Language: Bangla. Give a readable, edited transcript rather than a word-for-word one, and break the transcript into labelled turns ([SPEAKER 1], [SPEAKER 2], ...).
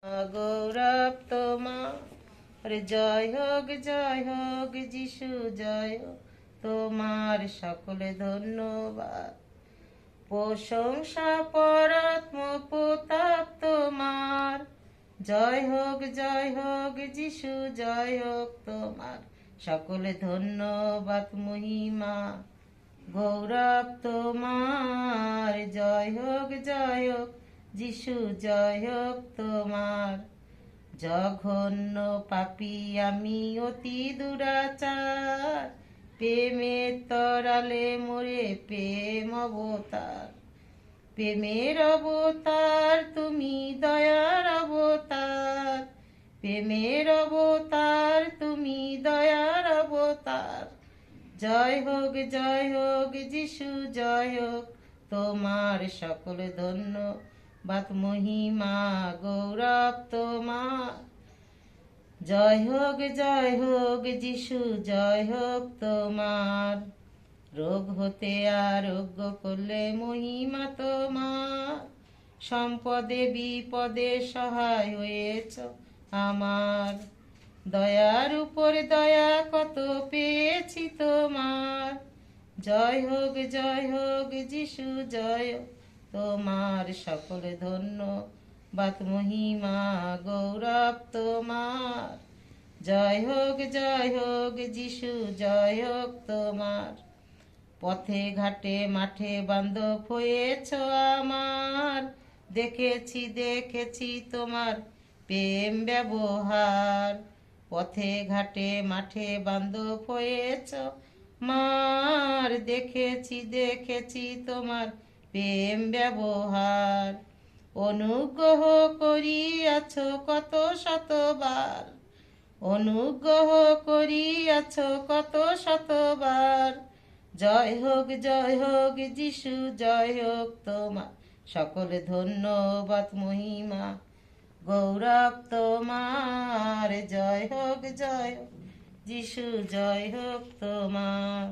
[SPEAKER 1] গৌরব তোমার জয় হোক যিশু জয় হোক তোমার সকলে ধন্যবাদ। প্রশংসা পরাত্ম প্রতাপ তোমার জয় হোক যিশু জয় হোক তোমার সকলে ধন্যবাদ মহিমা। গৌরব তোমার জয় হোক যিশু জয় হোক তোমার। জঘন্য পাপী আমি অতি দুরাচার, প্রেমের তরালে মোরে প্রেম অবতার। প্রেমের অবতার তুমি দয়ার অবতার, প্রেমের অবতার তুমি দয়ার অবতার। জয় হোক যিশু জয় হোক তোমার সকল ধন্যবাদ মহিমা। গৌরব তোমার জয় হোক যিশু জয় হোক তোমার। রোগ হতে আরোগ্য করলে মহিমা তোমার, সম্পদে বিপদে সহায় হয়েছ আমার। দয়ার উপরে দয়া কত পেয়েছি তোমার। জয় হোক যিশু জয় হোক তোমার সকলে ধন্যবাদ মহিমা। গৌরব তোমার জয় হোক যিশু জয় হোক তোমার। পথে ঘাটে মাঠে বান্ধব হয়েছ আমার, দেখেছি তোমার প্রেম ব্যবহার। পথে ঘাটে মাঠে বান্ধব হয়েছ মার, দেখেছি তোমার প্রেম ব্যবহার। অনুগ্রহ করিয়াছ কত শতবার, অনুগ্রহ করিয়াছ কত শতবার। জয় হোক যিশু জয় হোক তোমার সকলে ধন্যবাদ মহিমা। গৌরব তোমার জয় হোক যিশু জয় হোক তোমার।